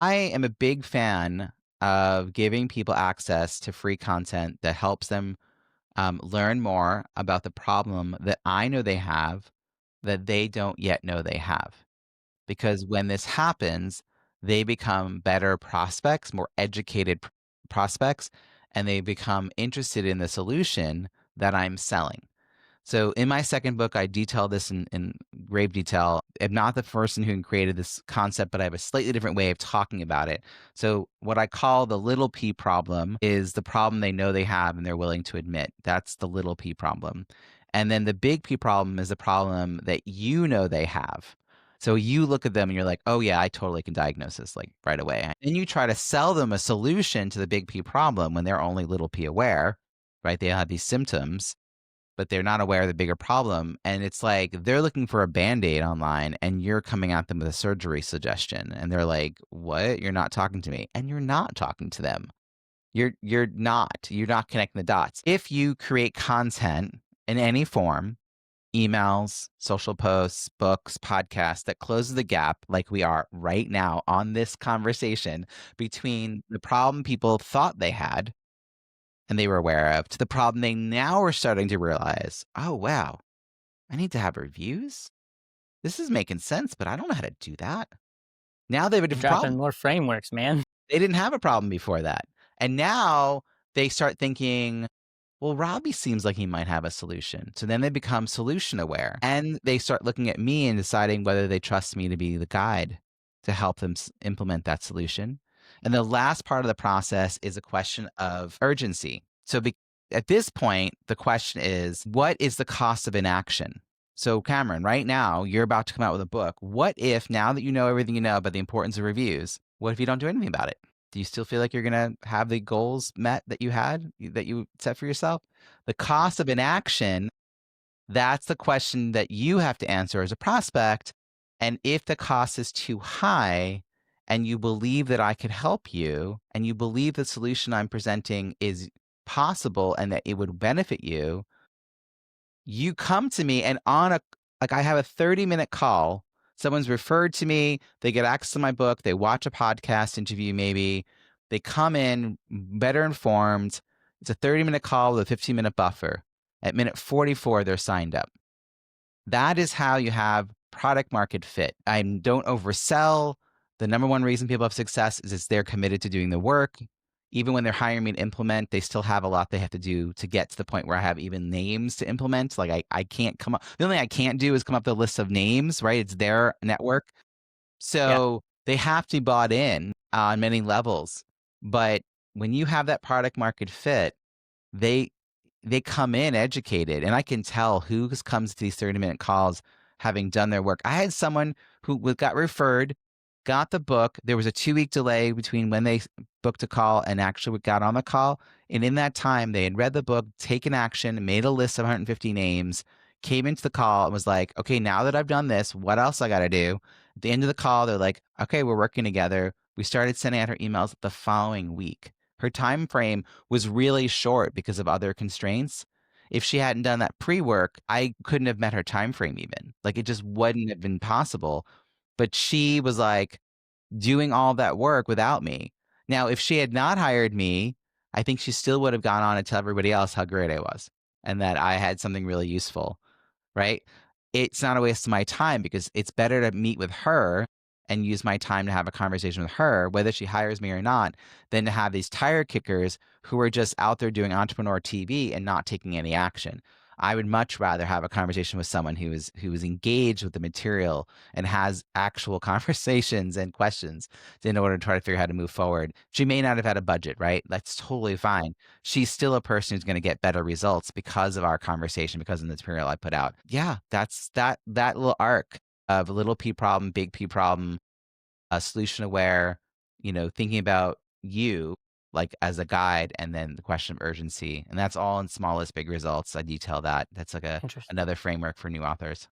I am a big fan of giving people access to free content that helps them learn more about the problem that I know they have that they don't yet know they have. Because when this happens, they become better prospects, more educated prospects, and they become interested in the solution that I'm selling. So in my second book, I detail this in grave detail. I'm not the person who created this concept, but I have a slightly different way of talking about it. So what I call the little p problem is the problem they know they have and they're willing to admit. That's the little p problem. And then the big P problem is the problem that you know they have. So you look at them and you're like, oh yeah, I totally can diagnose this like right away. And you try to sell them a solution to the big P problem when they're only little p aware, right? They have these symptoms but they're not aware of the bigger problem. And it's like they're looking for a band-aid online and you're coming at them with a surgery suggestion. And they're like, what? You're not talking to me. And you're not talking to them. You're not. You're not connecting the dots. If you create content in any form, emails, social posts, books, podcasts that closes the gap like we are right now on this conversation between the problem people thought they had and they were aware of to the problem they now are starting to realize, oh, wow, I need to have reviews. This is making sense, but I don't know how to do that. Now they have a You're different dropping problem. more frameworks, man. They didn't have a problem before that. And now they start thinking, well, Robbie seems like he might have a solution. So then they become solution aware and they start looking at me and deciding whether they trust me to be the guide to help them implement that solution. And the last part of the process is a question of urgency. So at this point, the question is, what is the cost of inaction? So Cameron, right now, you're about to come out with a book. What if now that you know everything you know about the importance of reviews, what if you don't do anything about it? Do you still feel like you're going to have the goals met that you had, that you set for yourself? The cost of inaction, that's the question that you have to answer as a prospect. And if the cost is too high and you believe that I could help you and you believe the solution I'm presenting is possible and that it would benefit you, you come to me and like I have a 30-minute call. Someone's referred to me, they get access to my book, they watch a podcast interview maybe, they come in better informed. It's a 30-minute call with a 15-minute buffer. At minute 44, they're signed up. That is how you have product market fit. I don't oversell. The number one reason people have success is they're committed to doing the work. Even when they're hiring me to implement, they still have a lot they have to do to get to the point where I have even names to implement. Like I can't come up. The only thing I can't do is come up with a list of names, right? It's their network. Yeah. So they have to be bought in on many levels. But when you have that product market fit, they they come in educated, and I can tell who comes to these 30-minute calls having done their work. I had someone who got referred, got the book. There was a 2-week delay between when they booked a call and actually got on the call. And in that time, they had read the book, taken action, made a list of 150 names, came into the call and was like, okay, now that I've done this, what else I got to do? At the end of the call, they're like, okay, we're working together. We started sending out her emails the following week. Her time frame was really short because of other constraints. If she hadn't done that pre-work, I couldn't have met her time frame even. Like it just wouldn't have been possible. But she was like doing all that work without me. Now, if she had not hired me, I think she still would have gone on to tell everybody else how great I was and that I had something really useful, right? It's not a waste of my time because it's better to meet with her and use my time to have a conversation with her, whether she hires me or not, than to have these tire kickers who are just out there doing entrepreneur TV and not taking any action. I would much rather have a conversation with someone who is engaged with the material and has actual conversations and questions in order to try to figure out how to move forward. She may not have had a budget, right? That's totally fine. She's still a person who's going to get better results because of our conversation, because of the material I put out. Yeah, that's that little arc of little p problem, big P problem, solution aware, thinking about you like as a guide, and then the question of urgency. And that's all in smallest big results. I detail that. That's like Interesting. another framework for new authors.